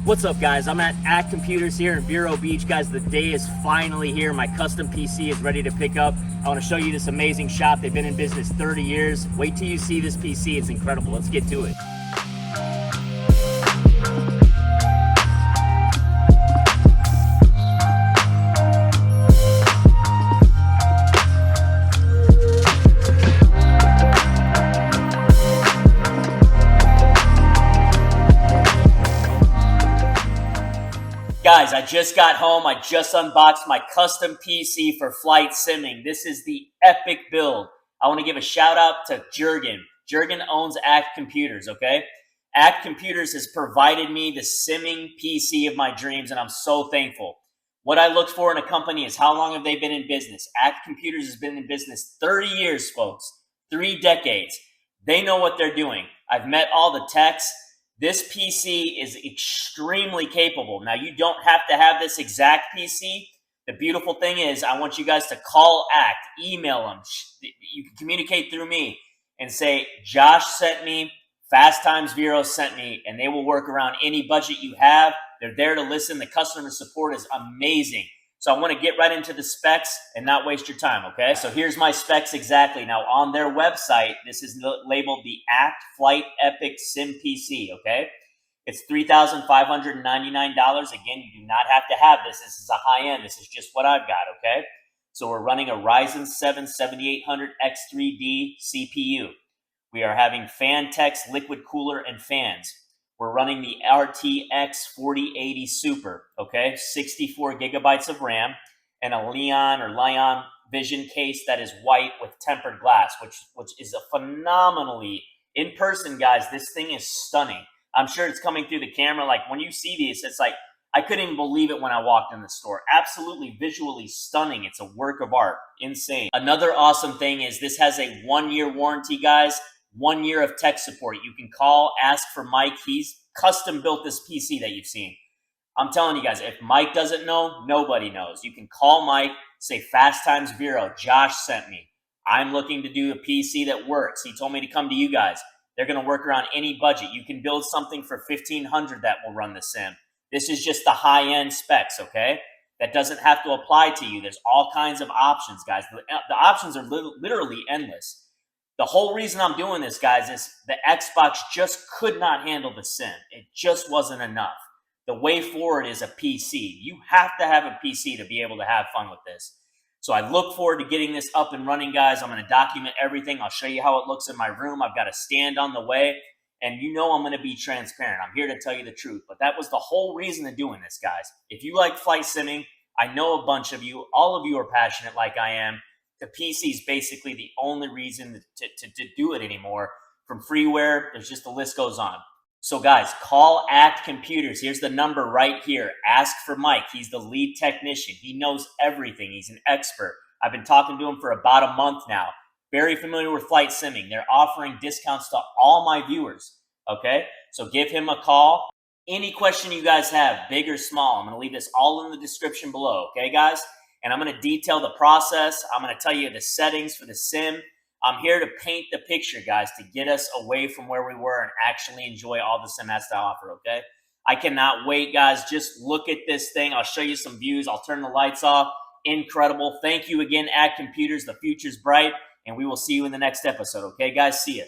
What's up, guys? I'm at ACT Computers here in Vero Beach. Guys, the day is finally here. My custom PC is ready to pick up. I want to show you this amazing shop. They've been in business 30 years. Wait till you see this PC. It's incredible. Let's get to it. Guys, I just got home. I just unboxed my custom PC for flight simming. This is the epic build. I want to give a shout out to Jurgen. Jurgen owns ACT Computers, okay? ACT Computers has provided me the simming PC of my dreams, and I'm so thankful. What I look for in a company is how long have they been in business. ACT Computers has been in business 30 years, folks. 3 decades. They know what they're doing. I've met all the techs. This PC is extremely capable. Now, you don't have to have this exact PC. The beautiful thing is I want you guys to call ACT, email them. You can communicate through me and say, Josh sent me, Fast Times Vero sent me, and they will work around any budget you have. They're there to listen. The customer support is amazing. So I want to get right into the specs and not waste your time, okay? So here's my specs exactly. Now, on their website, this is labeled the ACT Flight Epic Sim PC, okay? It's $3,599. Again, you do not have to have this. This is a high-end. This is just what I've got, okay? So we're running a RYZEN 7 7800X3D CPU. We are having PHANTEKS liquid cooler and fans. We're running the RTX 4080 Super, okay? 64 gigabytes of RAM and a LIAN vision case that is white with tempered glass, which is a phenomenally, in person, guys, this thing is stunning. I'm sure it's coming through the camera. Like, when you see these, it's like, I couldn't even believe it when I walked in the store. Absolutely visually stunning. It's a work of art. Insane. Another awesome thing is this has a 1-year warranty, guys. 1 year of tech support. You can call, ask for Mike. He's custom built this PC that you've seen. I'm telling you guys, if Mike doesn't know, nobody knows. You can call Mike, say Fast Times Vero, Josh sent me. I'm looking to do a PC that works. He told me to come to you guys. They're going to work around any budget. You can build something for $1,500 that will run the sim. This is just the high-end specs, okay? That doesn't have to apply to you. There's all kinds of options, guys. The options are literally endless. The whole reason I'm doing this, guys, is the Xbox just could not handle the sim. It just wasn't enough. The way forward is a PC. You have to have a PC to be able to have fun with this. So I look forward to getting this up and running, guys. I'm going to document everything. I'll show you how it looks in my room. I've got a stand on the way. And you know I'm going to be transparent. I'm here to tell you the truth. But that was the whole reason of doing this, guys. If you like flight simming, I know a bunch of you. All of you are passionate like I am. The PC is basically the only reason to do it anymore. From freeware, there's just the list goes on. So guys, call ACT Computers. Here's the number right here. Ask for Mike. He's the lead technician. He knows everything. He's an expert. I've been talking to him for about a month now. Very familiar with flight simming. They're offering discounts to all my viewers, okay? So give him a call. Any question you guys have, big or small, I'm going to leave this all in the description below, okay, guys? And I'm going to detail the process. I'm going to tell you the settings for the sim. I'm here to paint the picture, guys, to get us away from where we were and actually enjoy all the sim has to offer, okay? I cannot wait, guys. Just look at this thing. I'll show you some views. I'll turn the lights off. Incredible. Thank you again, ACT Computers. The future's bright, and we will see you in the next episode, okay, guys? See ya.